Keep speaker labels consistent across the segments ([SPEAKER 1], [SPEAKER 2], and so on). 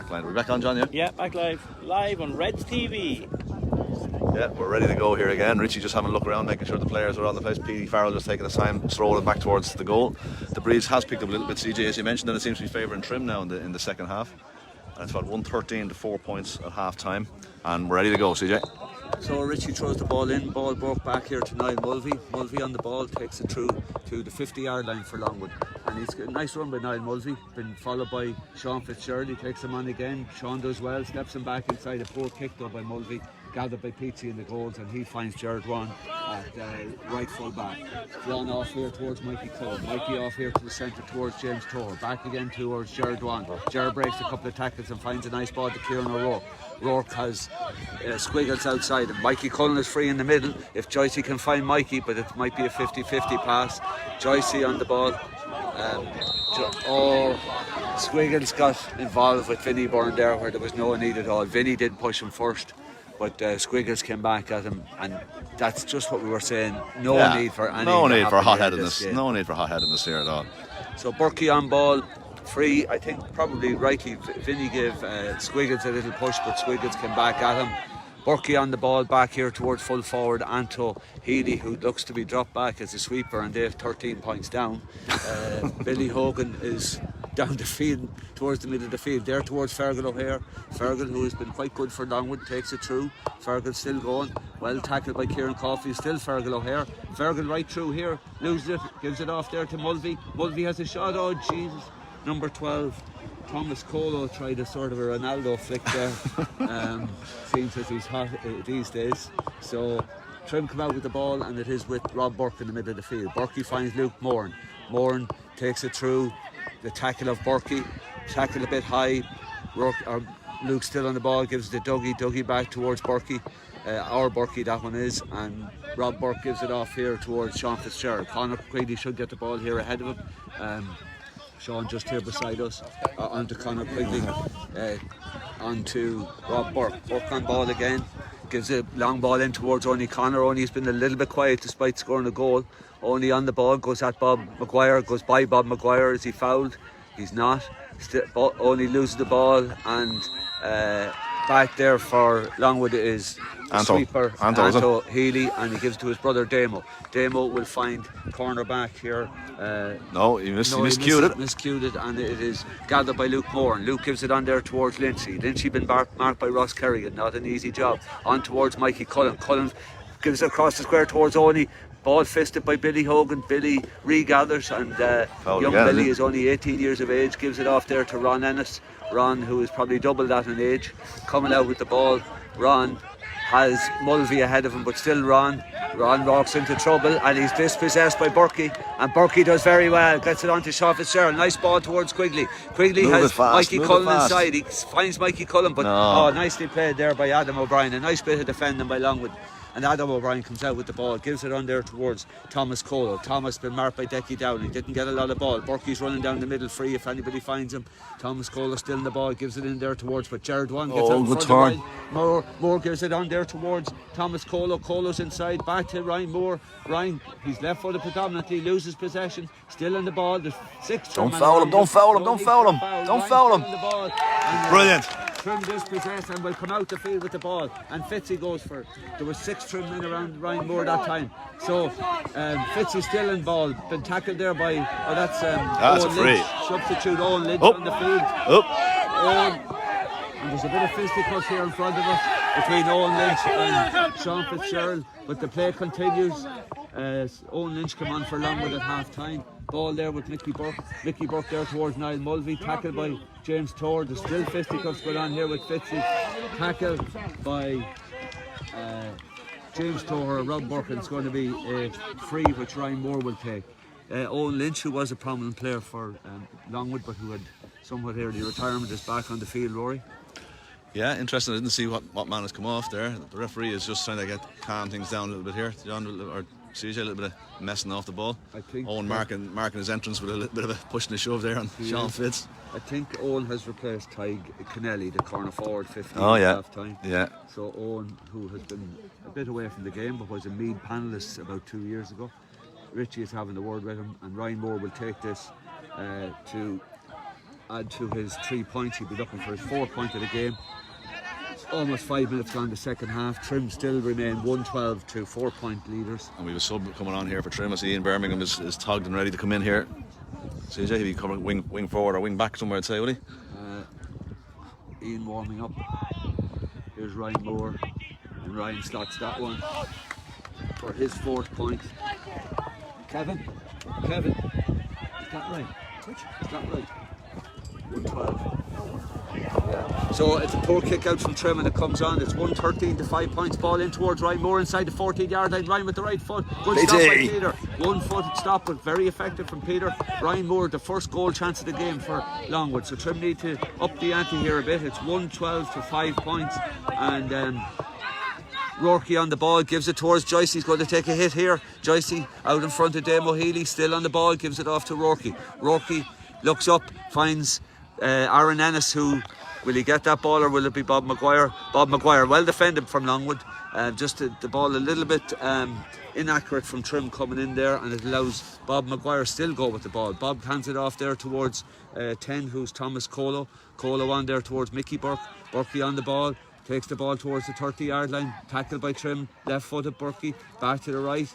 [SPEAKER 1] back line. We're back on, John, yeah?
[SPEAKER 2] Yeah, back live on Reds TV.
[SPEAKER 1] Yeah, we're ready to go here again. Richie just having a look around, making sure the players are on the place. Petey Farrell just taking his time, strolling back towards the goal. The breeze has picked up a little bit, CJ, as you mentioned, and it seems to be favouring Trim now in the second half. And it's about 113 to 4 points at half time, and we're ready to go, CJ.
[SPEAKER 3] So Richie throws the ball in, ball broke back here to Niall Mulvey. Mulvey on the ball, takes it through to the 50-yard line for Longwood. And he's got a nice run by Niall Mulvey, been followed by Sean Fitzgerald. He takes him on again. Sean does well, steps him back inside. A poor kick though by Mulvey, gathered by Peachy in the goals, and he finds Jared Wan at right full back. Wan off here towards Mikey Cullen. Mikey off here to the centre towards James Torr. Back again towards Jared Wan. Jared breaks a couple of tackles and finds a nice ball to Kieran O'Rourke. Rourke has Squiggles outside, and Mikey Cullen is free in the middle if Joycey can find Mikey, but it might be a 50-50 pass. Joycey on the ball. Squiggles got involved with Vinny Byrne there where there was no need at all. Vinny did push him first, but Squiggles came back at him, and that's just what we were saying. No need for any.
[SPEAKER 1] No need for hot-headedness. No need for hot-headedness here at all.
[SPEAKER 3] So Burkey on ball. Free, I think probably rightly Vinny gave Squiggles a little push, but Squiggles came back at him. Burkey on the ball back here towards full forward. Anto Healy, who looks to be dropped back as a sweeper, and they have 13 points down. Billy Hogan is down the field towards the middle of the field there towards Fergal O'Hare. Fergal, who has been quite good for Longwood, takes it through. Fergal still going, well tackled by Kieran Coffey. Still Fergal O'Hare. Fergal right through here, loses it, gives it off there to Mulvey. Mulvey has a shot. Oh Jesus! Number 12, Thomas Colo, tried a sort of a Ronaldo flick there. Seems that he's hot these days. So Trim come out with the ball, and it is with Rob Burke in the middle of the field. Burkey finds Luke Moran. Moran takes it through. The tackle of Burkey, tackle a bit high. Luke still on the ball, gives the Dougie back towards Burkey. Our Burkey that one is, and Rob Burke gives it off here towards Sean Fitzgerald. Conor Quigley should get the ball here ahead of him. Sean just here beside us, onto Conor Quigley, onto Rob Burke. Burke on ball again, gives a long ball in towards Only Conor. Only's been a little bit quiet despite scoring a goal. Only on the ball, goes at Bob Maguire, goes by Bob Maguire. Is he fouled? He's not. Only loses the ball, and back there for Longwood is sweeper Anto Healy, and he gives it to his brother Damo. Damo will find corner back here.
[SPEAKER 1] He miscued
[SPEAKER 3] it, and it is gathered by Luke Moran. Luke gives it on there towards Lynchy. Lynchy been marked by Ross Kerrigan, not an easy job. On towards Mikey Cullen. Cullen gives it across the square towards Oney. Ball fisted by Billy Hogan. Billy regathers, and young Billy is only 18 years of age. Gives it off there to Ron Ennis. Ron, who is probably double that in age, coming out with the ball. Ron has Mulvey ahead of him, but still Ron walks into trouble, and he's dispossessed by Burkey, and Burkey does very well, gets it on to Sean Fitzgerald. Nice ball towards Quigley. Quigley has Mikey Cullen inside. He finds Mikey Cullen, but nicely played there by Adam O'Brien. A nice bit of defending by Longwood. And Adam O'Brien comes out with the ball, gives it on there towards Thomas Colo. Thomas been marked by Decky Downey, didn't get a lot of ball. Burkey's running down the middle free if anybody finds him. Thomas Colo still in the ball, gives it in there towards, but Jared Wan gets out in front of Moore gives it on there towards Thomas Colo. Colo's inside, back to Ryan Moore. Ryan, he's left footed predominantly, loses possession, still in the ball. There's 6
[SPEAKER 1] Don't foul him. Brilliant.
[SPEAKER 3] Trim dispossessed and will come out the field with the ball, and Fitzy goes for it. There were 6 Trim men around Ryan Moore that time, so Fitzy still in ball, been tackled there by that's
[SPEAKER 1] a free
[SPEAKER 3] substitute Owen Lynch on the field. And there's a bit of fisticuffs here in front of us between Owen Lynch and Sean Fitzgerald, but the play continues as Owen Lynch come on for Longwood at half time. Ball there with Mickey Burke there towards Niall Mulvey, tackled by James Torr. There's still fisticuffs going on here with Fitzy, tackled by James Torr. Rob Burke, and it's going to be a free which Ryan Moore will take. Owen Lynch, who was a prominent player for Longwood but who had somewhat early retirement, is back on the field. Rory?
[SPEAKER 1] Yeah, interesting. I didn't see what man has come off there. The referee is just trying to calm things down a little bit here. John, or CJ, a little bit of messing off the ball. I think Owen marking his entrance with a little bit of a push and a shove there on Sean Fitz.
[SPEAKER 3] I think Owen has replaced Tig Kennelly, the corner forward, 15 half time.
[SPEAKER 1] Yeah.
[SPEAKER 3] So Owen, who has been a bit away from the game but was a Mead panellist about 2 years ago. Richie is having a word with him, and Ryan Moore will take this to add to his 3 points. He'll be looking for his 4th point of the game. Almost 5 minutes gone the second half. Trim still remain 112 to 4 point leaders.
[SPEAKER 1] And we have a sub coming on here for Trim. I see Ian Birmingham is togged and ready to come in here. CJ, he'll be coming wing forward or wing back somewhere, I'd say, will he?
[SPEAKER 3] Ian warming up. Here's Ryan Moore, and Ryan slots that one for his 4th point. Kevin, is that right? Is that right? 112. Yeah. So it's a poor kick out from Trim and it comes on. It's 113 to 5 points. Ball in towards Ryan Moore inside the 14-yard line. Ryan with the right foot. Good stop by Peter. 1-footed stop, but very effective from Peter. Ryan Moore, the first goal chance of the game for Longwood. So Trim need to up the ante here a bit. It's 112 to 5 points. And Rourke on the ball, gives it towards Joyce. He's going to take a hit here. Joyce out in front of Damo Healy, still on the ball, gives it off to Rourke. Rourke looks up, finds Aaron Ennis, who will he get that ball or will it be Bob Maguire? Bob Maguire, well defended from Longwood. Just the ball a little bit inaccurate from Trim coming in there, and it allows Bob Maguire still go with the ball. Bob hands it off there towards 10, who's Thomas Colo. Colo on there towards Mickey Burke. Burke on the ball, takes the ball towards the 30-yard line. Tackled by Trim, left-footed Burke, back to the right.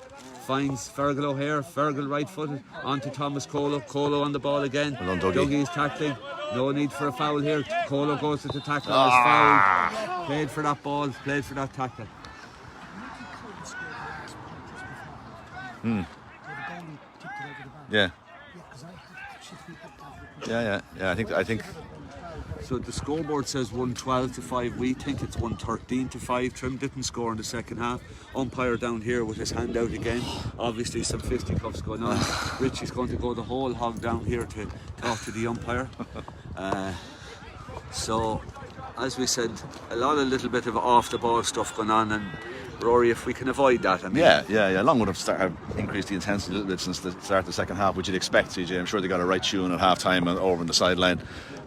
[SPEAKER 3] Finds Fergal O'Hare, Fergal right-footed, onto Thomas Colo. Colo on the ball again.
[SPEAKER 1] Well done, Dougie.
[SPEAKER 3] Dougie is tackling. No need for a foul here. Colo goes to the tackle. Is fouled. Played for that ball, played for that tackle.
[SPEAKER 1] Yeah. I think.
[SPEAKER 3] So the scoreboard says 112 to 5. We think it's 113 to 5. Trim didn't score in the second half. Umpire down here with his hand out again. Obviously some fisticuffs going on. Richie's going to go the whole hog down here to talk to the umpire. So as we said, a little bit of off the ball stuff going on, and Rory, if we can avoid that, I mean.
[SPEAKER 1] Yeah. Longwood have increased the intensity a little bit since the start of the second half, which you'd expect, CJ. I'm sure they got a right tune at half time and over on the sideline.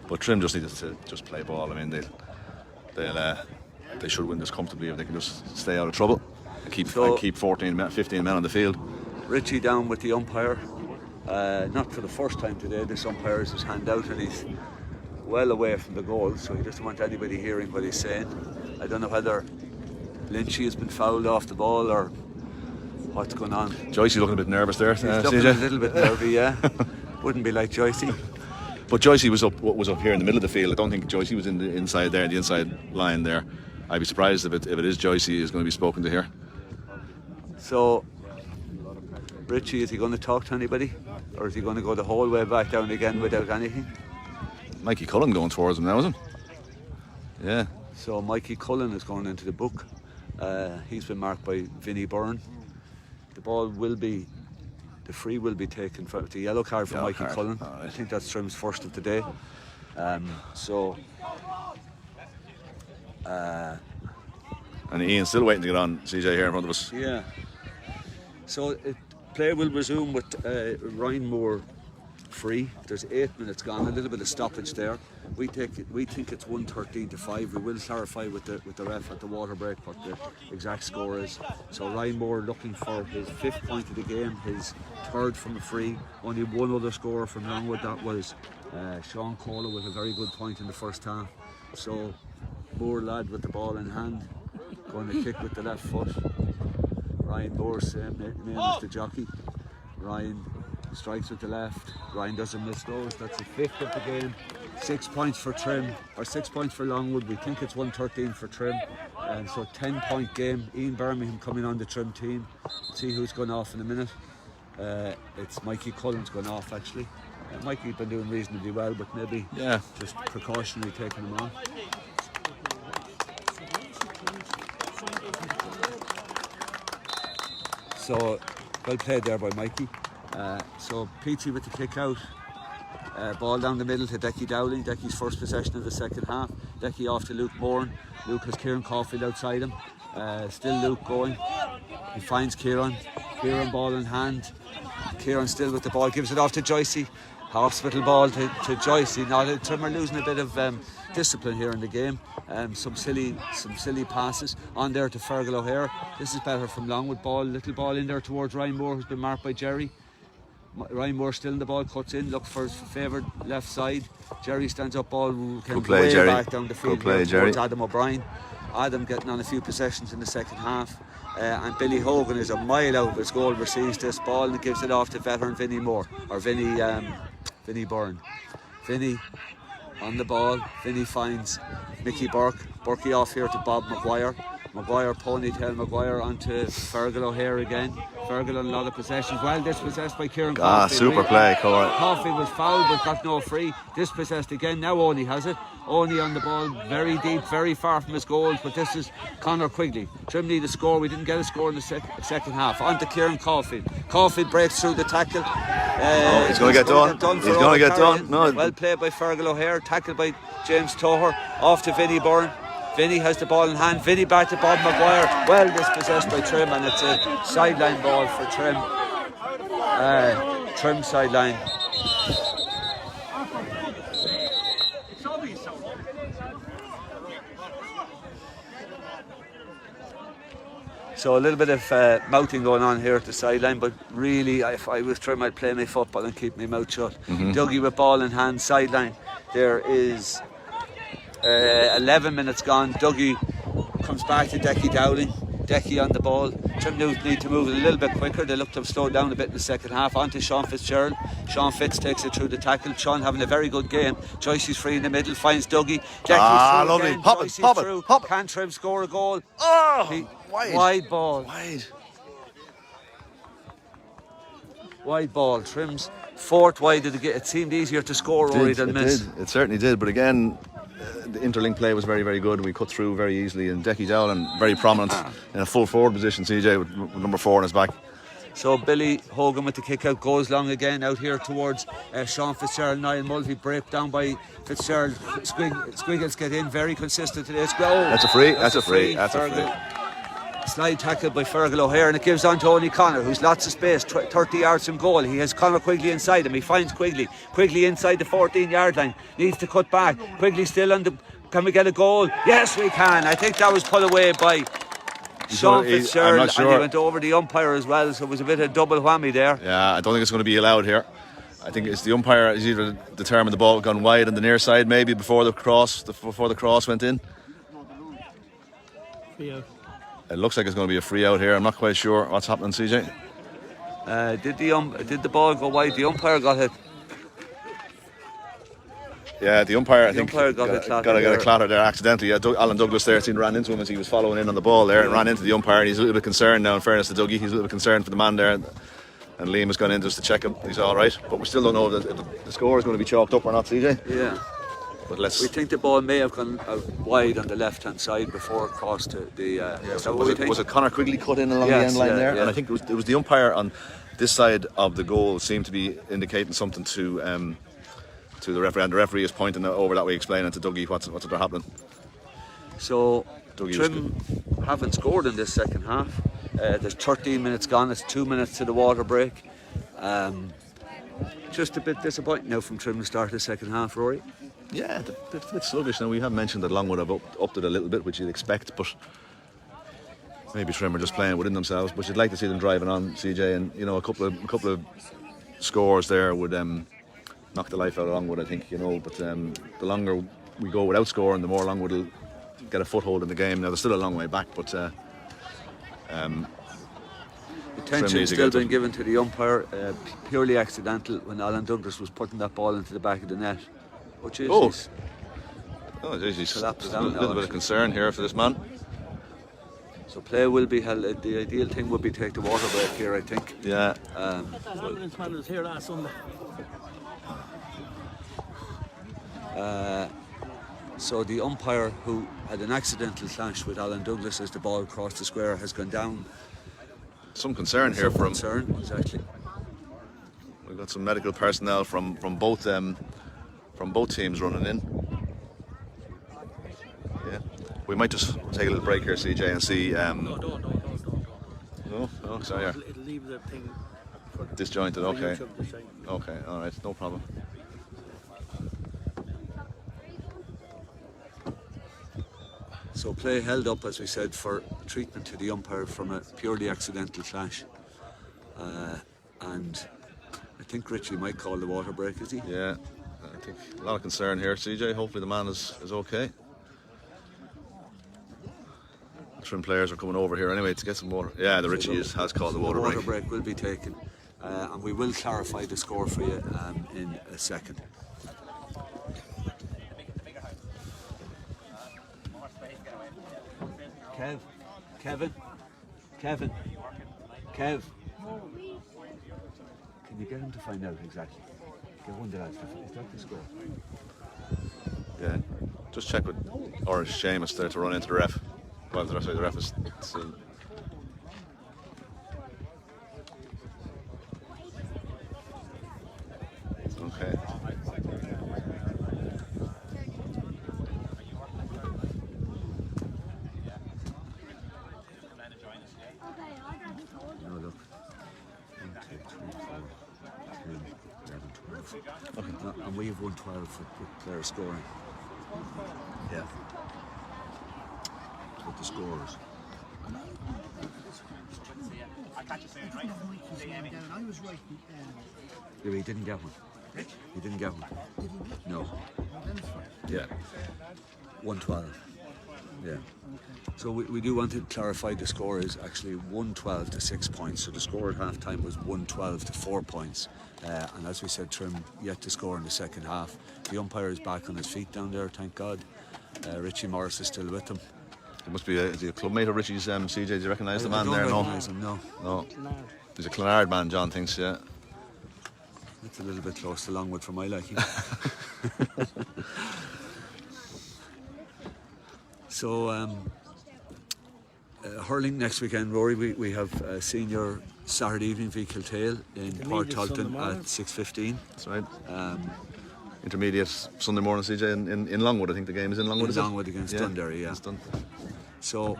[SPEAKER 1] But Trim just needed to just play ball. I mean, they should win this comfortably if they can just stay out of trouble and keep 15 men on the field.
[SPEAKER 3] Richie down with the umpire. Not for the first time today. This umpire has his hand out and he's well away from the goal, so he doesn't want anybody hearing what he's saying. I don't know whether Lynchy has been fouled off the ball or what's going on.
[SPEAKER 1] Joycey looking a bit nervous there.
[SPEAKER 3] He's looking a little bit nervy, yeah. Wouldn't be like Joycey.
[SPEAKER 1] But Joycey was up here in the middle of the field. I don't think Joycey was in the inside there, the inside line there. I'd be surprised if it is Joycey is going to be spoken to here.
[SPEAKER 3] So, Richie, is he going to talk to anybody? Or is he going to go the whole way back down again without anything?
[SPEAKER 1] Mikey Cullen going towards him now, isn't he? Yeah.
[SPEAKER 3] So Mikey Cullen is going into the book. He's been marked by Vinnie Byrne. The free will be taken for the yellow card for Mikey Cullen. Right. I think that's Trim's first of the day.
[SPEAKER 1] And Ian's still waiting to get on, CJ, here in front of us.
[SPEAKER 3] Yeah. So play will resume with Ryan Moore free. There's 8 minutes gone, a little bit of stoppage there. We think it's 113 to 5. We will clarify with the ref at the water break what the exact score is. So Ryan Moore looking for his 5th point of the game, his 3rd from a free. Only one other scorer from Longwood, that was Sean Kohler with a very good point in the first half. So Moore lad with the ball in hand, going to kick with the left foot. Ryan Moore's name is the jockey. Ryan strikes with the left. Ryan doesn't miss those. That's the 5th of the game. 6 points for Trim, or 6 points for Longwood. We think it's 113 for Trim. And so 10-point game. Ian Birmingham coming on the Trim team. See who's going off in a minute. It's Mikey Cullen's going off actually. Mikey's been doing reasonably well, but maybe just precautionary taking him off. So well played there by Mikey. So Peachy with the kick out. Ball down the middle to Decky Dowling. Decky's first possession of the second half. Decky off to Luke Bourne. Luke has Kieran Caulfield outside him. Still Luke going. He finds Kieran. Kieran ball in hand. Kieran still with the ball. Gives it off to Joycey. Hospital ball to Joycey. Now the Trim are losing a bit of discipline here in the game. Some silly passes on there to Fergal O'Hare. This is better from Longwood. Little ball in there towards Ryan Moore, who's been marked by Jerry. Ryan Moore still in the ball, cuts in, looks for his favoured left side. Jerry stands up, ball can
[SPEAKER 1] play,
[SPEAKER 3] way
[SPEAKER 1] Jerry.
[SPEAKER 3] back down the field.
[SPEAKER 1] Good play,
[SPEAKER 3] towards
[SPEAKER 1] Jerry.
[SPEAKER 3] Adam O'Brien. Adam getting on a few possessions in the second half. And Billy Hogan is a mile out of his goal, receives this ball and gives it off to veteran Vinnie Moore, or Vinnie Byrne. Vinnie on the ball. Vinnie finds Mickey Burke. Burkey off here to Bob Maguire. Maguire, ponytail Maguire onto Fergal O'Hare again. Fergal on a lot of possessions. Well dispossessed by Kieran Coffey.
[SPEAKER 1] Super play, Corey.
[SPEAKER 3] Coffey was fouled but got no free. Dispossessed again. Now Oney has it. Oney on the ball, very deep, very far from his goals. But this is Conor Quigley. Trim need a score. We didn't get a score in the second half. On to Kieran Coffey. Coffey breaks through the tackle.
[SPEAKER 1] He's going to get done. He's going to get done. No.
[SPEAKER 3] Well played by Fergal O'Hare. Tackled by James Toher. Off to Vinnie Byrne. Vinnie has the ball in hand. Vinnie back to Bob Maguire. Well dispossessed by Trim, and it's a sideline ball for Trim. Trim sideline. So a little bit of mouthing going on here at the sideline, but really, if I was Trim, I'd play my football and keep my mouth shut. Dougie with ball in hand, sideline. There is 11 minutes gone. Dougie comes back to Decky Dowling. Decky on the ball. Trim need to move a little bit quicker. They look to have slowed down a bit in the second half. On to Sean Fitzgerald. Sean Fitz takes it through the tackle. Sean having a very good game. Joyce is free in the middle, finds Dougie. Decky's through
[SPEAKER 1] lovely.
[SPEAKER 3] again.
[SPEAKER 1] Pop
[SPEAKER 3] Joyce
[SPEAKER 1] it, pop
[SPEAKER 3] is
[SPEAKER 1] it,
[SPEAKER 3] through.
[SPEAKER 1] pop it.
[SPEAKER 3] Can Trim score a goal?
[SPEAKER 1] Wide
[SPEAKER 3] ball. Wide ball. Trim's fourth wide. It seemed easier to score Rory than miss.
[SPEAKER 1] It certainly did, but again, the interlink play was very, very good. We cut through very easily, and Decky Dowling very prominent in a full forward position, CJ, with number 4 on his back.
[SPEAKER 3] So Billy Hogan with the kick out goes long again out here towards Sean Fitzgerald. Niall Mulvey break down by Fitzgerald. Squiggles get in, very consistent today.
[SPEAKER 1] That's a free. That's a free.
[SPEAKER 3] Slide tackle by Fergal O'Hare, and it gives on to Oney Connor, who's lots of space, 30 yards from goal. He has Conor Quigley inside him. He finds Quigley inside the 14-yard line, needs to cut back. Quigley still on the... Can we get a goal? Yes, we can. I think that was put away by Sean Fitzgerald, and he went over the umpire as well, so it was a bit of a double whammy there.
[SPEAKER 1] Yeah, I don't think it's going to be allowed here. I think it's the umpire is either determined the ball had gone wide on the near side, maybe before the cross went in.
[SPEAKER 2] Yeah.
[SPEAKER 1] It looks like it's going to be a free out here. I'm not quite sure what's happening, CJ.
[SPEAKER 3] Did the ball go wide? The umpire got hit.
[SPEAKER 1] Yeah, the umpire, I think,
[SPEAKER 3] got
[SPEAKER 1] a clatter there accidentally. Yeah, Alan Douglas there ran into him as he was following in on the ball there, and ran into the umpire, and he's a little bit concerned now. In fairness to Dougie, he's a little bit concerned for the man there, and Liam has gone in just to check him. He's all right, but we still don't know if the score is going to be chalked up or not, CJ.
[SPEAKER 3] Yeah.
[SPEAKER 1] But
[SPEAKER 3] we think the ball may have gone out wide on the left-hand side before it crossed to the...
[SPEAKER 1] was it Conor Quigley cut in along the end line there? Yeah. And I think it was the umpire on this side of the goal seemed to be indicating something to the referee, and the referee is pointing over that way, explaining to Dougie what's happening.
[SPEAKER 3] So
[SPEAKER 1] Dougie
[SPEAKER 3] Trim haven't scored in this second half. There's 13 minutes gone. It's 2 minutes to the water break. Just a bit disappointing now from Trim to start the second half, Rory.
[SPEAKER 1] Yeah, a bit sluggish now. We have mentioned that Longwood have upped it a little bit, which you'd expect, but maybe Trim are just playing within themselves. But you'd like to see them driving on, CJ, and a couple of scores there would knock the life out of Longwood, I think. But the longer we go without scoring, the more Longwood will get a foothold in the game. Now they're still a long way back, but
[SPEAKER 3] attention has still been given to the umpire, purely accidental, when Alan Douglas was putting that ball into the back of the net. He's collapsed down.
[SPEAKER 1] A little bit of concern here for this man.
[SPEAKER 3] So play will be held. The ideal thing would be to take the water break here, I think.
[SPEAKER 1] Yeah.
[SPEAKER 2] That ambulance man was here last Sunday.
[SPEAKER 3] So the umpire who had an accidental clash with Alan Douglas as the ball crossed the square has gone down.
[SPEAKER 1] Some concern here for him.
[SPEAKER 3] Exactly.
[SPEAKER 1] We've got some medical personnel from both teams running in. Yeah, we might just take a little break here, CJ, and see. No, sorry.
[SPEAKER 2] It'll leave the thing
[SPEAKER 1] disjointed. Okay. Okay. All right. No problem.
[SPEAKER 3] So play held up, as we said, for treatment to the umpire from a purely accidental clash, and think Richie might call the water break, is he?
[SPEAKER 1] Yeah, I think a lot of concern here, CJ. Hopefully the man is okay. The Trim players are coming over here anyway to get some water. Yeah, the Richie has called the water break.
[SPEAKER 3] The water break will be taken, and we will clarify the score for you in a second. Kevin, Kev, can you get him to find out exactly? Get one of the lads to find. Is that the score?
[SPEAKER 1] Yeah, just check with or Seamus there to run into the ref. Well, the ref is still. Okay.
[SPEAKER 3] No, look. 1, 2, 3, 4, 10, 11, 12. Okay. No, and we have 112 for player scoring. Yeah. What the scores.
[SPEAKER 4] I was right.
[SPEAKER 3] Yeah, he didn't get one. He didn't get one. No.
[SPEAKER 1] Yeah.
[SPEAKER 3] 112. Yeah. So we do want to clarify the score is actually 112 to 6 points. So the score at half time was 112 to 4 points. And as we said, Trim yet to score in the second half. The umpire is back on his feet down there, thank God. Richie Morris is still with them.
[SPEAKER 1] It must be a clubmate of Richie's, CJ. Do you recognise the man there?
[SPEAKER 3] I don't recognise him, no.
[SPEAKER 1] No. He's a Clonard man, John thinks, yeah.
[SPEAKER 3] It's a little bit close to Longwood for my liking. So, hurling next weekend, Rory. We have a senior Saturday evening v Kiltale in Port Talton at 6:15.
[SPEAKER 1] That's right. Intermediate Sunday morning, CJ, in Longwood. I think the game is in Longwood.
[SPEAKER 3] In Longwood against Dundee, yeah. So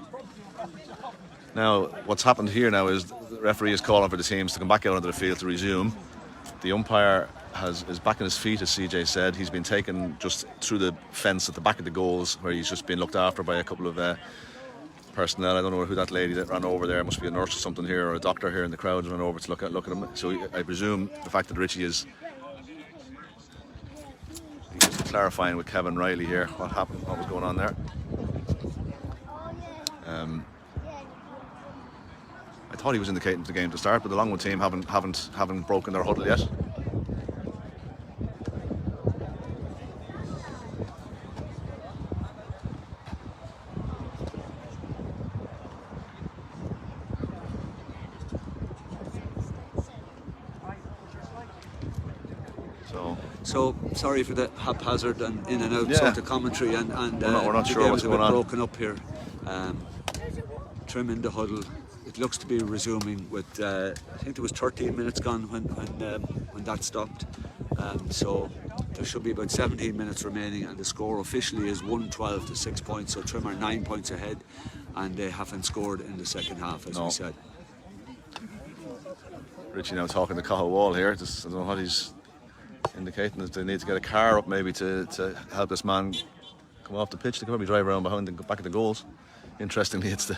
[SPEAKER 1] now, what's happened here now is the referee is calling for the teams to come back out onto the field to resume. The umpire is back on his feet, as CJ said. He's been taken just through the fence at the back of the goals, where he's just been looked after by a couple of personnel. I don't know who that lady that ran over there. It must be a nurse or something here, or a doctor here in the crowd ran over to look at him. So I presume the fact that Richie is just clarifying with Kevin Riley here what happened, what was going on there. I thought he was indicating the game to start, but the Longwood team haven't broken their huddle yet.
[SPEAKER 3] So sorry for the haphazard and in and out sort of commentary, and
[SPEAKER 1] we're not sure what's going on.
[SPEAKER 3] Broken up here. Trim in the huddle. It looks to be resuming with I think there was 13 minutes gone when that stopped. So there should be about 17 minutes remaining, and the score officially is 112 to 6 points. So Trim are 9 points ahead, and they haven't scored in the second half, as we said.
[SPEAKER 1] Richie now talking to Cahill Wall here. I don't know what he's indicating, that they need to get a car up maybe to help this man come off the pitch. They can probably drive around behind and go back at the goals. Interestingly, it's the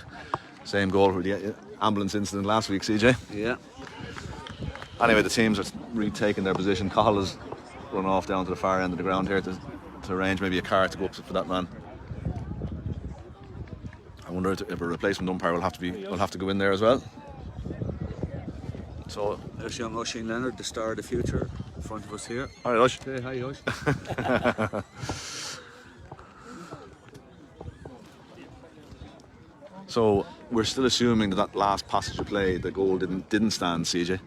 [SPEAKER 1] same goal for the ambulance incident last week, CJ.
[SPEAKER 3] Yeah.
[SPEAKER 1] Anyway, the teams are retaking their position. Cahill has run off down to the far end of the ground here to arrange maybe a car to go up for that man. I wonder if a replacement umpire will have to go in there as well. So
[SPEAKER 3] there's young Oisin Leonard, the star of the future, in front of us here.
[SPEAKER 1] Hi, Osh.
[SPEAKER 3] Hey, hi, Osh.
[SPEAKER 1] So we're still assuming that last passage of play, the goal didn't stand, CJ.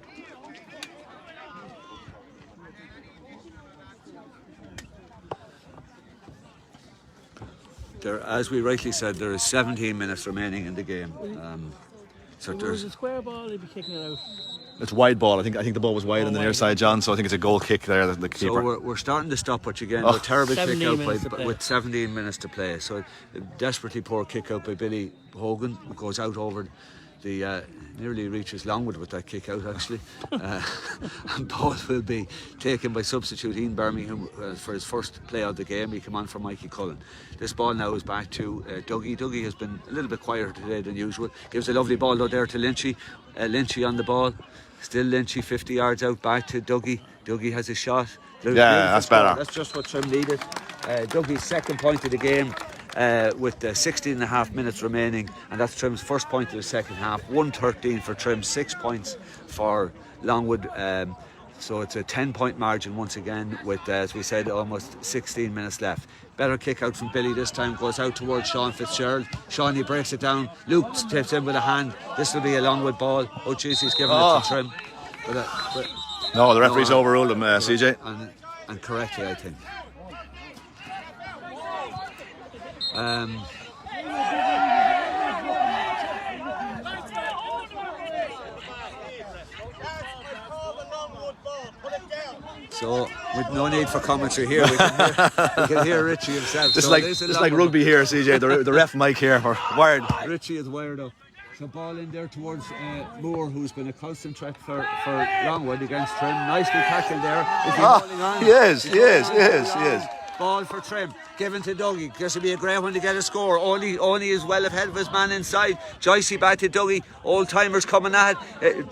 [SPEAKER 3] There, as we rightly said, there is 17 minutes remaining in the game. So
[SPEAKER 2] there's a square ball, he'd be kicking it out.
[SPEAKER 1] It's wide ball. I think the ball was wide on the near side, John. So I think it's a goal kick there. The keeper.
[SPEAKER 3] So we're starting to stoppage again. A terrible kick out with 17 minutes to play. So a desperately poor kick out by Billy Hogan, who goes out over the nearly reaches Longwood with that kick out actually. And ball will be taken by substitute Ian Birmingham for his first play of the game. He came on for Mikey Cullen. This ball now is back to Dougie. Dougie has been a little bit quieter today than usual. Gives a lovely ball though there to Lynchy. Lynchy on the ball. Still Lynchy 50 yards out back to Dougie. Dougie has a shot.
[SPEAKER 1] Yeah, that's better.
[SPEAKER 3] That's just what Trim needed. Dougie's second point of the game with 16 and a half minutes remaining, and that's Trim's first point of the second half. 113 for Trim, 6 points for Longwood. So it's a 10-point margin once again with, as we said, almost 16 minutes left. Better kick out from Billy this time, goes out towards Sean Fitzgerald. Sean, he breaks it down. Luke tips in with a hand. This will be a Longwood ball. Oh, jeez, he's giving it to Trim. But
[SPEAKER 1] No, the referee's overruled him, CJ.
[SPEAKER 3] And correctly, I think. So, with no need for commentary here, we can hear Richie himself.
[SPEAKER 1] This is like rugby here, CJ. The ref mic here, or wired.
[SPEAKER 3] Richie is wired up. So ball in there towards Moore, who's been a constant threat for Longwood against Trim. Nicely tackled there. Is he holding on?
[SPEAKER 1] Yes.
[SPEAKER 3] Ball for Trim, given to Dougie. This will be a great one to get a score. Only is well ahead of his man inside. Joycey back to Dougie. Old timers coming at it.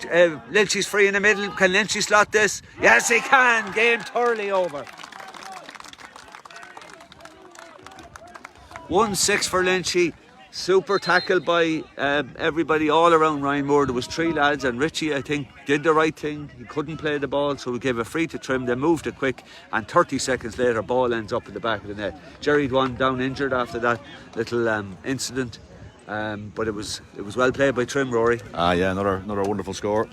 [SPEAKER 3] Lynchy's free in the middle. Can Lynchy slot this? Yes, he can. Game thoroughly over. 1-6 for Lynchy. Super tackle by everybody all around Ryan Moore. There was 3 lads, and Richie, I think, did the right thing. He couldn't play the ball, so we gave a free to Trim. They moved it quick, and 30 seconds later, ball ends up at the back of the net. Jerry'd one down injured after that little incident, but it was well played by Trim, Rory.
[SPEAKER 1] Yeah, another wonderful score.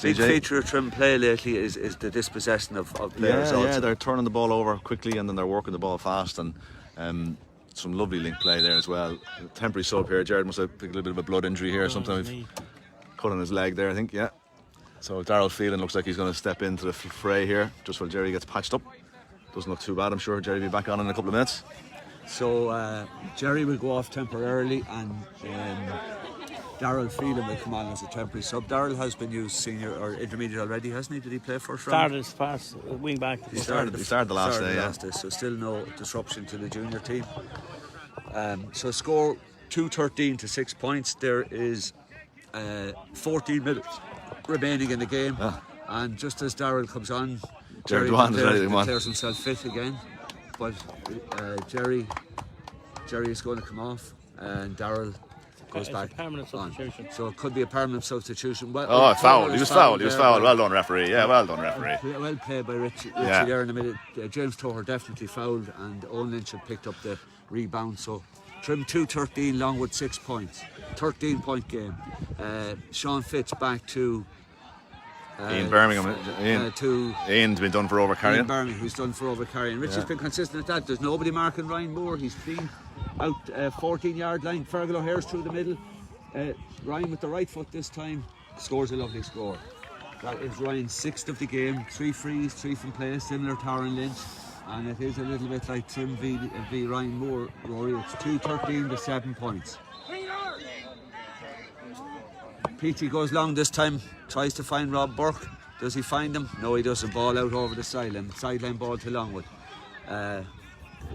[SPEAKER 3] Big feature of Trim play lately is the dispossession of players.
[SPEAKER 1] Yeah, they're turning the ball over quickly, and then they're working the ball fast, and some lovely link play there as well. Temporary sub here. Jared must have picked a little bit of a blood injury here. Sometimes cut on his leg there, I think. Yeah. So Darryl Phelan looks like he's going to step into the fray here just while Jerry gets patched up. Doesn't look too bad. I'm sure Jerry will be back on in a couple of minutes.
[SPEAKER 3] So Jerry will go off temporarily, and Darryl Phelan will come on as a temporary sub. Darryl has been used senior or intermediate already, hasn't he? Did he play first round?
[SPEAKER 2] Started his pass, wing back.
[SPEAKER 1] He started the last day,
[SPEAKER 3] so still no disruption to the junior team. So score 2-13 to 6 points. There is 14 minutes remaining in the game, and just as Darryl comes on, Jerry declares himself fit again. But Jerry is going to come off, and Darryl goes back.
[SPEAKER 2] A permanent substitution.
[SPEAKER 3] So it could be a permanent substitution.
[SPEAKER 1] Foul. He was fouled. Well done, referee. Yeah, well done, referee.
[SPEAKER 3] Well played by Richie there in the middle. James Toher definitely fouled, and Owen Lynch had picked up the rebound. So Trim 2-13, Longwood 6 points. 13-point game. Sean Fitz back to
[SPEAKER 1] Ian Birmingham. Ian's been done for overcarrying.
[SPEAKER 3] Ian Birmingham, who's done for overcarrying. Richie's been consistent at that. There's nobody marking Ryan Moore. He's clean out 14-yard line. Fergal O'Hare's through the middle. Ryan with the right foot this time scores a lovely score. That is Ryan's 6th of the game. 3 frees, 3 from play, similar to Aaron Lynch. And it is a little bit like Trim v Ryan Moore, Rory. It's 2-13 to 7 points. Peachy goes long this time, tries to find Rob Burke. Does he find him? No, he doesn't. Ball out over the sideline ball to Longwood.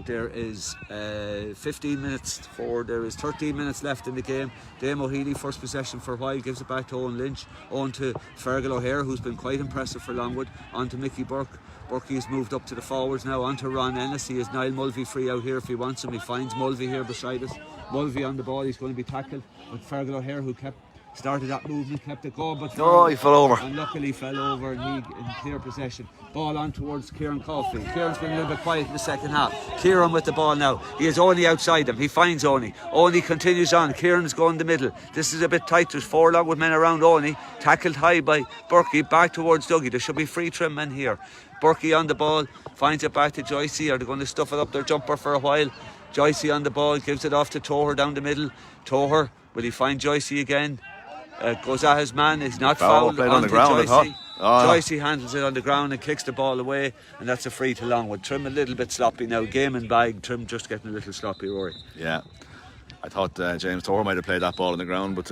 [SPEAKER 3] There is 15 minutes forward. There is 13 minutes left in the game. Dame O'Healy, first possession for a while, gives it back to Owen Lynch. On to Fergal O'Hare, who's been quite impressive for Longwood. On to Mickey Burke. Burkey has moved up to the forwards now. On to Ron Ennis. He has Niall Mulvey free out here if he wants him. He finds Mulvey here beside us. Mulvey on the ball. He's going to be tackled. But Fergal O'Hare, who started that movement, kept it going, but
[SPEAKER 1] he fell over.
[SPEAKER 3] And luckily fell over, and he in clear possession. Ball on towards Kieran Coffey. Kieran's been a little bit quiet in the second half. Kieran with the ball now. He is Oni outside him. He finds Oni. Oni continues on. Kieran's going the middle. This is a bit tight. There's 4 Longwood men around Oni. Tackled high by Burkey. Back towards Dougie. There should be 3 Trim men here. Burkey on the ball. Finds it back to Joycey. Are they going to stuff it up their jumper for a while? Joycey on the ball. Gives it off to Toher down the middle. Toher. Will he find Joycey again? Goes at his man. He's not fouled.
[SPEAKER 1] Played on the ground.
[SPEAKER 3] Joycey handles it on the ground and kicks the ball away, and that's a free to Longwood. Trim a little bit sloppy now. Game and bag. Trim just getting a little sloppy, Rory.
[SPEAKER 1] Yeah, I thought James Toher might have played that ball on the ground, but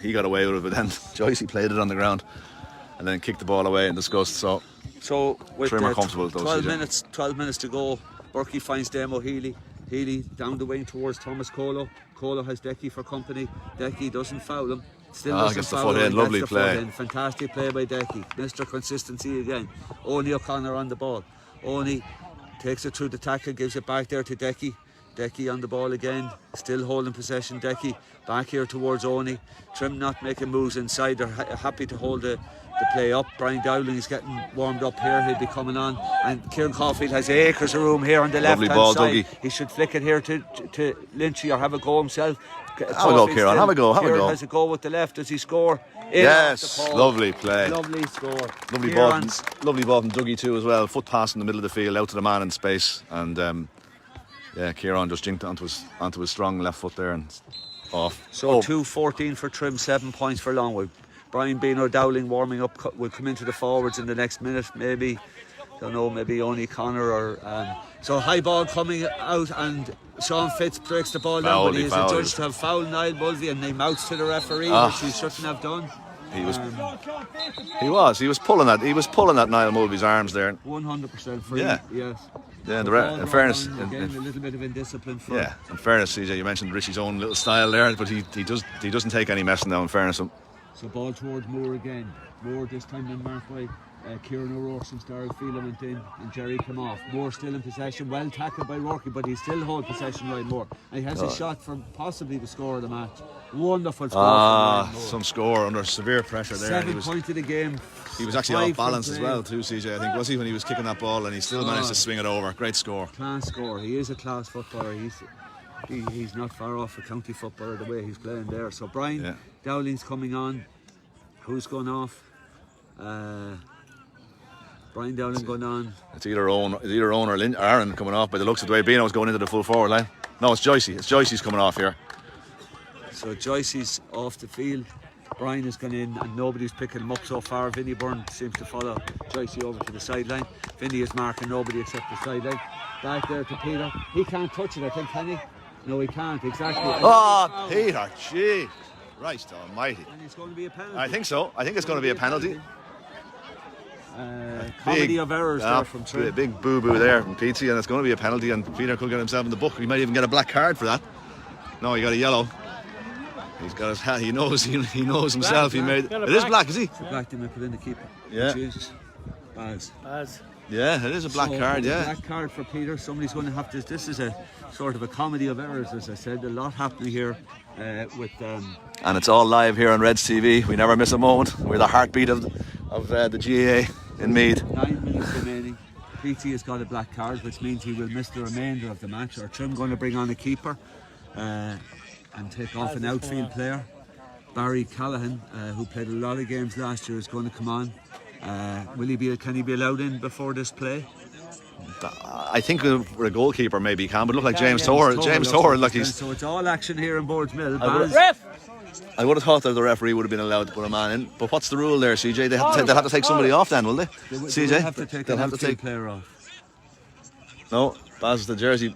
[SPEAKER 1] he got away with it. But then Joycey played it on the ground and then kicked the ball away in disgust. So
[SPEAKER 3] with
[SPEAKER 1] Trim are comfortable with those
[SPEAKER 3] 12 minutes to go, Burkey finds Dame O'Healy. Healy down the wing towards Thomas Colo. Colo has Decky for company. Decky doesn't foul him. Still
[SPEAKER 1] Ah,
[SPEAKER 3] doesn't
[SPEAKER 1] gets the
[SPEAKER 3] foul
[SPEAKER 1] foot in.
[SPEAKER 3] him,
[SPEAKER 1] Lovely
[SPEAKER 3] gets the foot
[SPEAKER 1] play.
[SPEAKER 3] in. Fantastic play by Decky. Mr. Consistency again. Only O'Connor on the ball. Only takes it through the tackle, gives it back there to Decky. Decky on the ball again, still holding possession. Decky back here towards Oney. Trim not making moves inside. They're happy to hold the play up. Brian Dowling is getting warmed up here. He'll be coming on. And Kieran Caulfield has acres of room here on the left
[SPEAKER 1] Lovely
[SPEAKER 3] hand
[SPEAKER 1] ball,
[SPEAKER 3] side.
[SPEAKER 1] Dougie.
[SPEAKER 3] He should flick it here to Lynchy or have a go himself.
[SPEAKER 1] Have a go, Kieran. Have a go.
[SPEAKER 3] Kieran has a go with the left. Does he score? In
[SPEAKER 1] Yes,
[SPEAKER 3] off the pole.
[SPEAKER 1] lovely play.
[SPEAKER 3] Lovely score.
[SPEAKER 1] Lovely
[SPEAKER 3] Kieran's-
[SPEAKER 1] ball from Dougie too as well. Foot pass in the middle of the field, out to the man in space, and yeah, Kieran just jinked onto his strong left foot there and off.
[SPEAKER 3] So 2-14 for Trim, 7 points for Longwood. Brian Beano Dowling warming up will come into the forwards in the next minute, maybe. Don't know, maybe only Connor or so high ball coming out, and Sean Fitz breaks the ball down, but he is adjudged to have fouled Niall Mulvey, and he mouths to the referee, which he shouldn't have done.
[SPEAKER 1] He was pulling at Niall Mulvey's arms there.
[SPEAKER 3] 100% free.
[SPEAKER 1] Yeah.
[SPEAKER 3] Yes.
[SPEAKER 1] Yeah,
[SPEAKER 3] Ball
[SPEAKER 1] in fairness,
[SPEAKER 3] down again, a little bit of indiscipline for.
[SPEAKER 1] yeah, in fairness, CJ, you mentioned Richie's own little style there, but he doesn't take any messing now. In fairness,
[SPEAKER 3] So ball towards Moore again. Moore this time then marked by Kieran O'Rourke since Darrell Phelan went in and Jerry came off. Moore still in possession, well tackled by Rourke, but he still holds possession, Ryan Moore. And he has a shot for possibly the score of the match. Wonderful score from Ryan Moore.
[SPEAKER 1] some score under severe pressure there.
[SPEAKER 3] 7 points of the game.
[SPEAKER 1] He was actually
[SPEAKER 3] 5
[SPEAKER 1] off balance
[SPEAKER 3] from
[SPEAKER 1] as
[SPEAKER 3] play.
[SPEAKER 1] well too, CJ. I think was he when he was kicking that ball, and he still managed to swing it over. Great score.
[SPEAKER 3] Class score. He is a class footballer. He's not far off a county footballer the way he's playing there. So Brian Dowling's coming on. Who's going off? Brian Dowling going on.
[SPEAKER 1] It's either Owen or Aaron coming off by the looks of the way Beano's going into the full forward line. No, it's Joycey. It's Joycey's coming off here.
[SPEAKER 3] So Joycey's off the field. Brian has gone in and nobody's picking him up so far. Vinny Byrne seems to follow Joycey over to the sideline. Vinny is marking nobody except the sideline. Back there to Peter. He can't touch it, I think, can he? No, he can't, exactly.
[SPEAKER 1] Oh, Peter, gee. Christ almighty.
[SPEAKER 3] And it's going to be a penalty.
[SPEAKER 1] I think so. I think it's going to be a penalty.
[SPEAKER 3] Comedy of errors there from
[SPEAKER 1] A
[SPEAKER 3] Trim.
[SPEAKER 1] big boo-boo there from Petey, and it's going to be a penalty, and Peter could get himself in the book. He might even get a black card for that. No, he got a yellow. He's got his hat. He knows himself. He made it is black, is he?
[SPEAKER 3] The black team put in the keeper.
[SPEAKER 1] Yeah.
[SPEAKER 3] Jesus. Baz.
[SPEAKER 1] Yeah, it is a black card. Yeah.
[SPEAKER 3] Black card for Peter. Somebody's going to have to. This is a sort of a comedy of errors, as I said. A lot happening here with.
[SPEAKER 1] And it's all live here on Reds TV. We never miss a moment. We're the heartbeat of the GAA in Meath.
[SPEAKER 3] 9 minutes remaining. Petey has got a black card, which means he will miss the remainder of the match. Or Trim going to bring on a keeper and take off an outfield player. Barry Callahan, who played a lot of games last year, is going to come on. Can he be allowed in before this play?
[SPEAKER 1] I think we're a goalkeeper, maybe he can, but look like James Toher. James Toher, like he's.
[SPEAKER 3] So it's all action here in Boards Mill.
[SPEAKER 1] I would have thought that the referee would have been allowed to put a man in, but what's the rule there, CJ? They'll have to take somebody off then, will they? CJ,
[SPEAKER 3] They'll have to take an outfield player off.
[SPEAKER 1] No, Baz, the jersey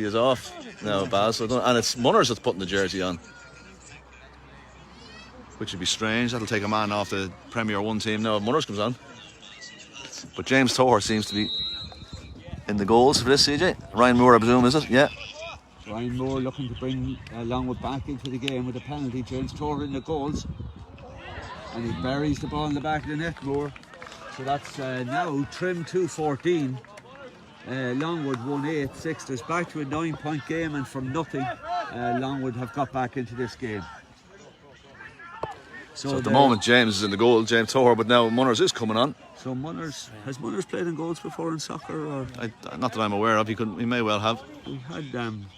[SPEAKER 1] is off now, Baz. And it's Munners that's putting the jersey on, which would be strange. That'll take a man off the Premier 1 team now if Munners comes on. But James Toher seems to be in the goals for this, CJ. Ryan Moore, I presume, is it? Yeah.
[SPEAKER 3] Ryan Moore looking to bring Longwood back into the game with a penalty. James Toher in the goals. And he buries the ball in the back of the net, Moore. So that's now Trim 2-14. Longwood 1-8-6. There's back to a 9-point game, and from nothing, Longwood have got back into this game.
[SPEAKER 1] So at the moment, James is in the goal, James Toher, but now Munners is coming on.
[SPEAKER 3] So has Munners played in goals before in soccer? Or?
[SPEAKER 1] Not that I'm aware of. He may well have.
[SPEAKER 3] We had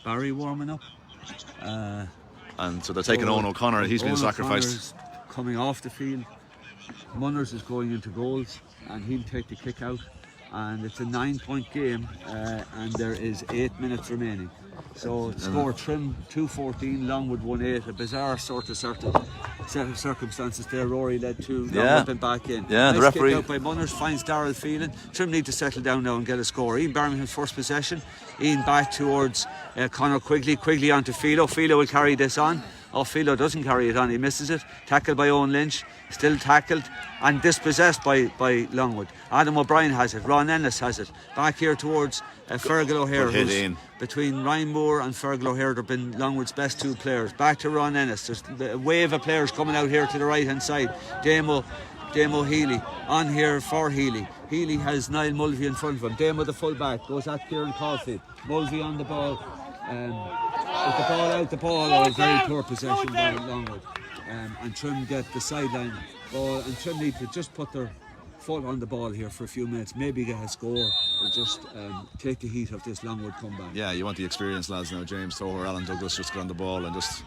[SPEAKER 3] Barry warming up.
[SPEAKER 1] And so they're taking Owen O'Connor. He's been sacrificed.
[SPEAKER 3] O'Connor's coming off the field. Munners is going into goals, and he'll take the kick out. And it's a 9-point game, and there is 8 minutes remaining. So score Trim 2-14, Longwood 1-8. A bizarre sort of circumstances there. Rory led to Longwood been back in.
[SPEAKER 1] Yeah, the referee
[SPEAKER 3] kick out by Munners finds Darrell Phelan. Trim need to settle down now and get a score. Ian Birmingham's first possession. Ian back towards Conor Quigley. Quigley onto Philo. Philo will carry this on Philo doesn't carry it on, he misses it. Tackled by Owen Lynch, still tackled and dispossessed by Longwood. Adam O'Brien has it, Ron Ennis has it. Back here towards Fergal O'Hare, who's between Ryan Moore and Fergal O'Hare. They've been Longwood's best two players. Back to Ron Ennis. There's a wave of players coming out here to the right hand side. Damo Healy on here for Healy. Healy has Niall Mulvey in front of him. Damo the full back goes at Kieran Caulfield. Mulvey on the ball. With the ball out the ball, or a very poor possession by Longwood. And Trim get the sideline ball, and Trim need to just put their foot on the ball here for a few minutes, maybe get a score, or just take the heat of this Longwood comeback.
[SPEAKER 1] Yeah, you want the experienced lads now, James Toher, Alan Douglas, just get on the ball and just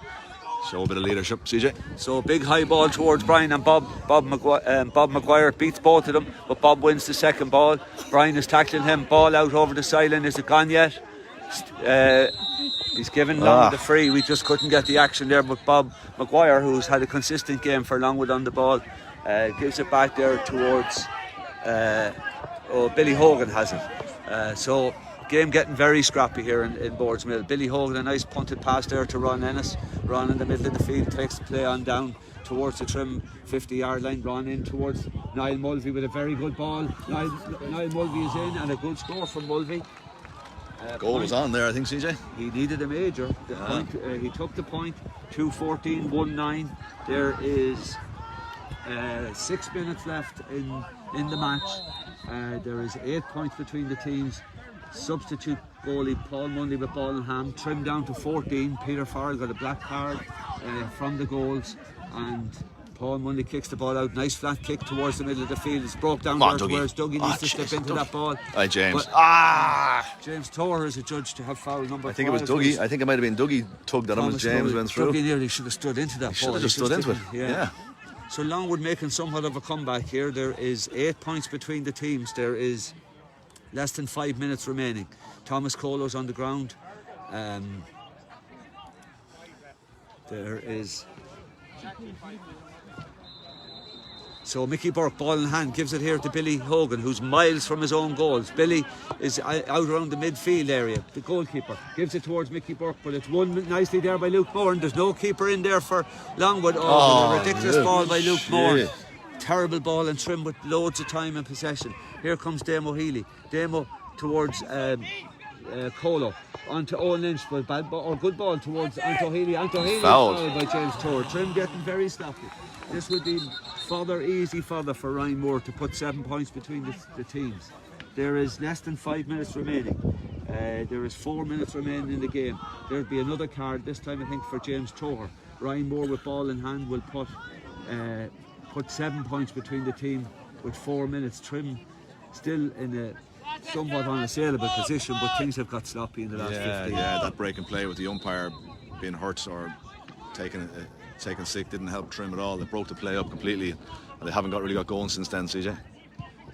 [SPEAKER 1] show a bit of leadership. CJ?
[SPEAKER 3] So big high ball towards Brian, and Bob Maguire beats both of them, but Bob wins the second ball. Brian is tackling him, ball out over the sideline. Is it gone yet? He's given Longwood the free. We just couldn't get the action there, but Bob Maguire, who's had a consistent game for Longwood on the ball, gives it back there towards Billy Hogan has it. So game getting very scrappy here in Boardsmill. Billy Hogan, a nice punted pass there to Ron Ennis. Ron in the middle of the field takes the play on down towards the Trim 50-yard line. Ron in towards Niall Mulvey with a very good ball. Niall Mulvey is in, and a good score from Mulvey.
[SPEAKER 1] Goal was on there, I think, CJ.
[SPEAKER 3] He needed a major. He took the point. 2:14, 1-9. There is 6 minutes left in the match. There is 8 points between the teams. Substitute goalie Paul Munley with ball in hand. Trim down to 14. Peter Farrell got a black card from the goals, and Paul Munley kicks the ball out. Nice flat kick towards the middle of the field. It's broke down there to where Dougie needs to step into that ball.
[SPEAKER 1] Hi, James.
[SPEAKER 3] James Toher is adjudged to have foul number 5.
[SPEAKER 1] I think it was Dougie. I think it might have been Dougie tugged at him as James went through.
[SPEAKER 3] Dougie nearly should have stood into that ball.
[SPEAKER 1] Should have just stood into it.
[SPEAKER 3] Yeah. So Longwood making somewhat of a comeback here. There is 8 points between the teams. There is less than 5 minutes remaining. Thomas Colo's on the ground. There is... So Mickey Burke, ball in hand, gives it here to Billy Hogan, who's miles from his own goals. Billy is out around the midfield area. The goalkeeper gives it towards Mickey Burke, but it's won nicely there by Luke Moore. There's no keeper in there for Longwood. A ridiculous ball by Luke Moore. Terrible ball, and Trim with loads of time and possession. Here comes Damo Healy. Damo towards Colo. Onto Owen Lynch, but good ball towards Anto Healy. Anto Healy fouled by James Tower. Trim getting very sloppy. This would be easy for Ryan Moore to put 7 points between the teams. There is less than 5 minutes remaining. There is 4 minutes remaining in the game. There'll be another card, this time I think for James Toher. Ryan Moore with ball in hand will put 7 points between the team with 4 minutes. Trim still in a somewhat unassailable position, but things have got sloppy in the last 15.
[SPEAKER 1] Yeah, that break and play with the umpire being hurt or taking sick didn't help Trim at all. They broke the play up completely, and they haven't really got going since then, CJ.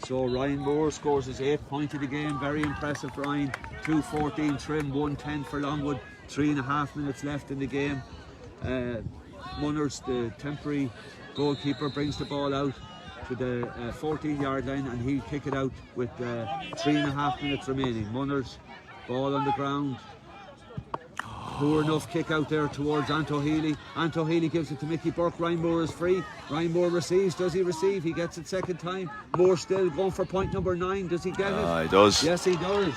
[SPEAKER 3] So Ryan Moore scores his 8th point of the game. Very impressive, Ryan. 2:14 Trim, 1:10 for Longwood. 3.5 minutes left in the game. Munners, the temporary goalkeeper, brings the ball out to the 14-yard line, and he'll kick it out with 3.5 minutes remaining. Munners, ball on the ground. Poor enough kick out there towards Anto Healy. Anto Healy gives it to Mickey Burke. Ryan Moore is free. Ryan Moore receives. Does he receive? He gets it second time. Moore still going for point number 9. Does he get it?
[SPEAKER 1] He does.
[SPEAKER 3] Yes, he does.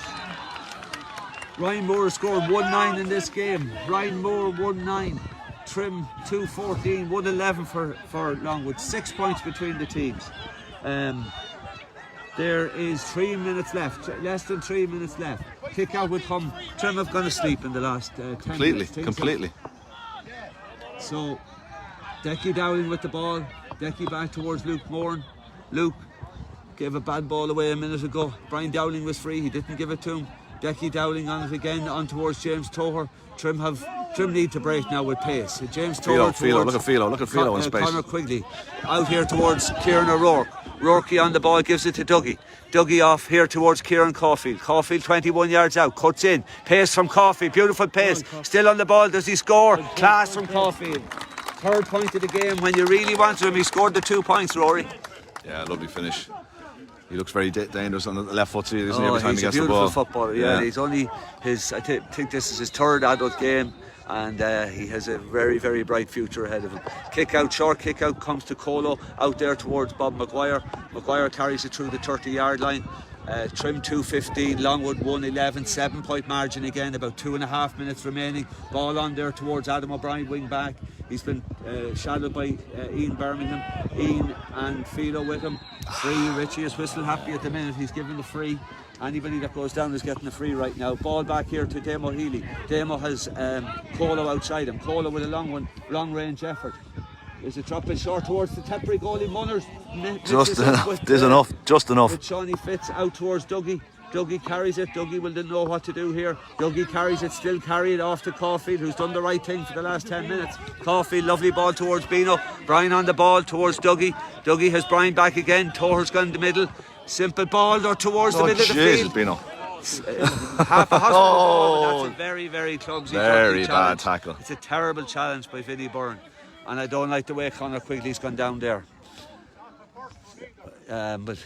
[SPEAKER 3] Ryan Moore has scored 1-9 in this game. Ryan Moore 1-9. Trim 2:14, 1:11 for Longwood. 6 points between the teams. There is 3 minutes left, less than 3 minutes left. Kick out will come. Trim have gone to sleep in the last 10 minutes.
[SPEAKER 1] Completely.
[SPEAKER 3] So, Decky Dowling with the ball. Decky back towards Luke Moran. Luke gave a bad ball away a minute ago. Brian Dowling was free, he didn't give it to him. Decky Dowling on it again, on towards James Toher. Trim need to break now with pace. James Toher
[SPEAKER 1] look at Philo in space.
[SPEAKER 3] Connor Quigley out here towards Kieran O'Rourke. Rourke on the ball, gives it to Dougie. Dougie off here towards Kieran Caulfield. Caulfield 21 yards out, cuts in. Pace from Caulfield, beautiful pace. Still on the ball, does he score? Class from Caulfield. 3rd point of the game. When you really wanted him, he scored the 2 points, Rory.
[SPEAKER 1] Yeah, lovely finish. He looks very dangerous on the left foot, isn't he, every time he gets the ball.
[SPEAKER 3] He's a beautiful footballer, yeah. He's only I think this is his 3rd adult game. and he has a very, very bright future ahead of him. Short kick out comes to Colo, out there towards Bob Maguire. Maguire carries it through the 30-yard line. Trim 2:15, Longwood 1:11, 7-point margin again, about 2.5 minutes remaining. Ball on there towards Adam O'Brien, wing back. He's been shadowed by Ian Birmingham. Ian and Philo with him. Free, Richie is whistle happy at the minute. He's given the free. Anybody that goes down is getting the free right now. Ball back here to Damo Healy. Damo has Colo outside him. Colo with a long range effort. There's a drop it short towards the temporary goalie. Munners
[SPEAKER 1] Just enough.
[SPEAKER 3] With Shawnee Fitz out towards Dougie. Dougie carries it. Dougie will know what to do here. Dougie carries it, still carried off to Caulfield, who's done the right thing for the last 10 minutes. Caulfield, lovely ball towards Bino. Brian on the ball towards Dougie. Dougie has Brian back again. Toher's gone in the middle. Simple ball or towards the middle of the field.
[SPEAKER 1] Bino.
[SPEAKER 3] Half a hospital. That's a very, very clumsy
[SPEAKER 1] bad tackle.
[SPEAKER 3] It's a terrible challenge by Vinnie Byrne, and I don't like the way Conor Quigley's gone down there. But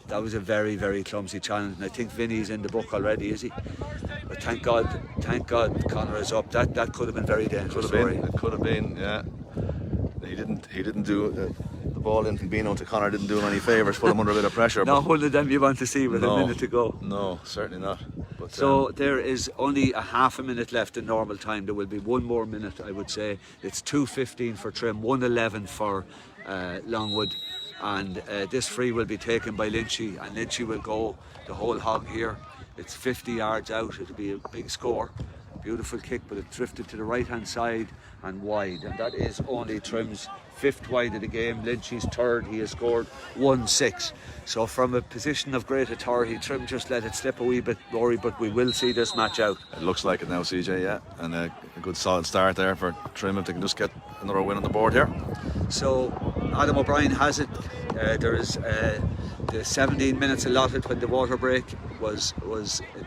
[SPEAKER 3] that was a very, very clumsy challenge, and I think Vinny's in the book already, is he? But thank God Conor is up. That could have been very dangerous.
[SPEAKER 1] It could have been, yeah. He didn't do the ball in from Bino to Conor didn't do him any favours, put him under a bit of pressure.
[SPEAKER 3] Not one of them you want to see with a minute to go.
[SPEAKER 1] No, certainly not. But,
[SPEAKER 3] so there is only a half a minute left in normal time. There will be one more minute, I would say. It's 2:15 for Trim, 1:11 for Longwood. And this free will be taken by Lynchy, and Lynchy will go the whole hog here. It's 50 yards out. It'll be a big score. Beautiful kick, but it drifted to the right hand side and wide, and that is only Trim's 5th wide of the game. Lynchy's 3rd. He has scored 1-6. So from a position of great authority, Trim just let it slip a wee bit, Rory, but we will see this match out.
[SPEAKER 1] It looks like it now, CJ, yeah, and a good solid start there for Trim if they can just get another win on the board here.
[SPEAKER 3] So Adam O'Brien has it. There is the 17 minutes allotted when the water break was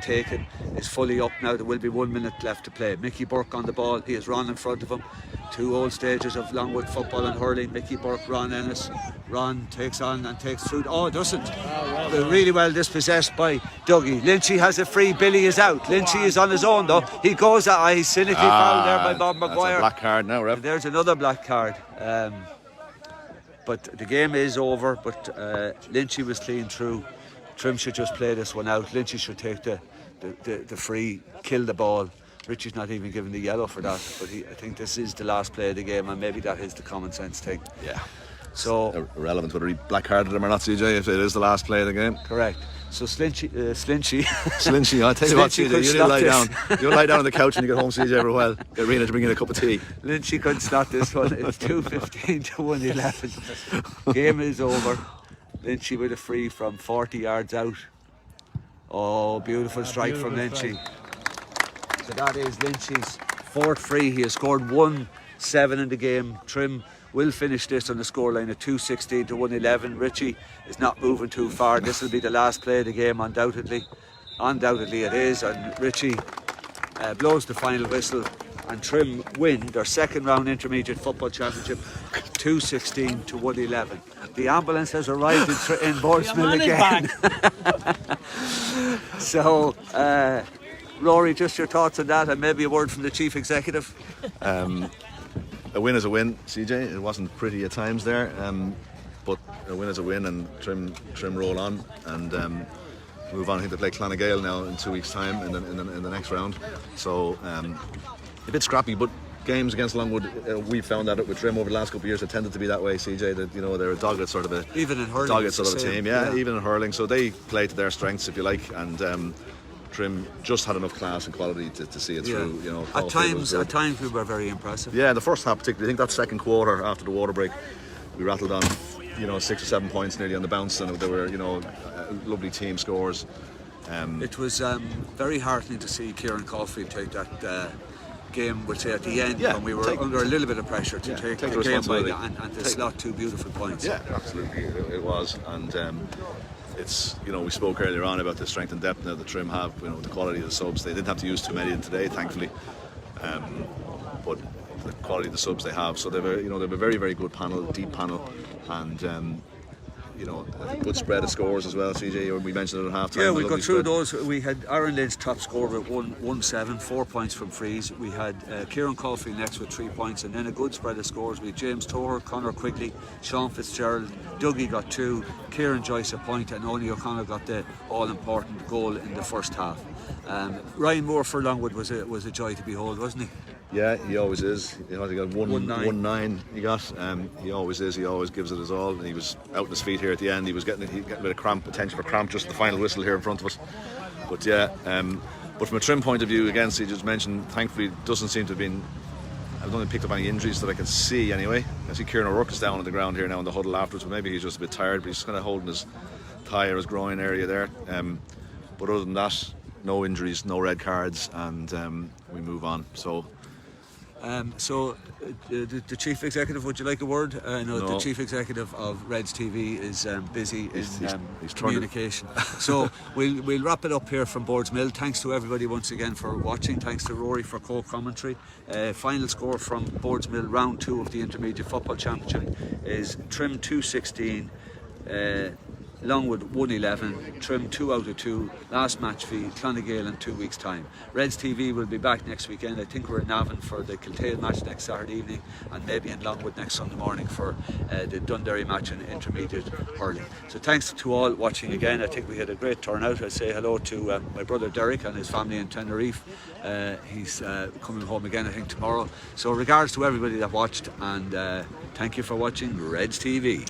[SPEAKER 3] taken is fully up now. There will be 1 minute left to play. Mickey Burke on the ball. He has Ron in front of him. 2 old stages of Longwood football and hurling. Mickey Burke, Ron Ennis. Ron takes on and takes through. Oh, doesn't. Really well dispossessed by Dougie. Lynchy has a free. Billy is out. Lynchy is on his own though. He goes at he's cynically fouled there by Bob Maguire.
[SPEAKER 1] That's a black card now, Rev.
[SPEAKER 3] There's another black card. But the game is over. But Lynchy was clean through. Trim should just play this one out. Lynchy should take the free, kill the ball. Richie's not even given the yellow for that, but I think this is the last play of the game, and maybe that is the common sense thing.
[SPEAKER 1] Yeah.
[SPEAKER 3] So
[SPEAKER 1] irrelevant whether he black carded him or not, CJ. If it is the last play of the game.
[SPEAKER 3] Correct. So Slinchy.
[SPEAKER 1] I'll tell you what, CJ. You lie down. You lie down on the couch when you get home, CJ. Every while. Get Rena to bring in a cup of tea.
[SPEAKER 3] Lynchy couldn't slot this one. It's 2:15 to 1:11. Game is over. Lynchy with a free from 40 yards out. Oh, beautiful strike from Lynchy. So that is Lynchy's 4th free. He has scored 1-7 in the game. Trim will finish this on the scoreline at 2:16 to 1:11. Richie is not moving too far. This will be the last play of the game, undoubtedly. Undoubtedly it is. And Richie blows the final whistle, and Trim win their 2nd round intermediate football championship 2:16 to 1:11. The ambulance has arrived in Borsmill again. So Rory, just your thoughts on that, and maybe a word from the chief executive.
[SPEAKER 1] A win is a win, CJ. It wasn't pretty at times there, but a win is a win, and Trim roll on and move on. I think they play Clonagale now in 2 weeks' time in the next round. So a bit scrappy, but games against Longwood, we found that with Trim over the last couple of years, it tended to be that way, CJ. That they're a dogged sort of
[SPEAKER 3] even in hurling,
[SPEAKER 1] dogged sort of a team, yeah. Even in hurling. So they play to their strengths, if you like, and. Trim just had enough class and quality to see it through.
[SPEAKER 3] At times we were very impressive.
[SPEAKER 1] Yeah, in the first half particularly. I think that second quarter after the water break, we rattled on 6 or 7 points nearly on the bounce, and there were lovely team scores.
[SPEAKER 3] It was very heartening to see Kieran Caulfield take that game, we'll say, at the end, when we were under a little bit of pressure to take the game and to slot 2 beautiful points.
[SPEAKER 1] Yeah, absolutely, it was. And it's, we spoke earlier on about the strength and depth that the Trim have, the quality of the subs. They didn't have to use too many today, thankfully, but the quality of the subs they have. So they have a very, very good panel, deep panel, and a good spread of scores as well. CJ, we mentioned it at half time.
[SPEAKER 3] Yeah, we got through those. We had Aaron Lynch top score with 1-7, 4 points from frees. We had Kieran Caulfield next with 3 points, and then a good spread of scores. We had James Toher, Conor Quigley, Sean Fitzgerald, Dougie got 2, Kieran Joyce a point, and Only O'Connor got the all-important goal in the first half. Ryan Moore for Longwood was a joy to behold, wasn't he?
[SPEAKER 1] Yeah, he always is. He got 1-9. He got. He always is. He always gives it his all. And he was out on his feet here at the end. He getting a bit of cramp, potential for cramp, just the final whistle here in front of us. But yeah, but from a trim point of view, again, he just mentioned. Thankfully, doesn't seem to have been. I've only picked up any injuries that I can see anyway. I see Kieran O'Rourke is down on the ground here now in the huddle afterwards. But maybe he's just a bit tired. But he's kind of holding his thigh or his groin area there. But other than that, no injuries, no red cards, and we move on. So the chief executive, would you like a word? No, the chief executive of Reds TV is busy in communication. So we'll wrap it up here from Boardsmill. Thanks to everybody once again for watching. Thanks to Rory for co-commentary. Final score from Boardsmill, round 2 of the Intermediate Football Championship is Trim 216. Longwood 111, Trim 2 out of 2, last match fee, Clonagale in 2 weeks' time. Reds TV will be back next weekend. I think we're in Navan for the Kiltale match next Saturday evening, and maybe in Longwood next Sunday morning for the Dundee match in intermediate hurling. So thanks to all watching again. I think we had a great turnout. I say hello to my brother Derek and his family in Tenerife. He's coming home again, I think, tomorrow. So regards to everybody that watched, and thank you for watching Reds TV.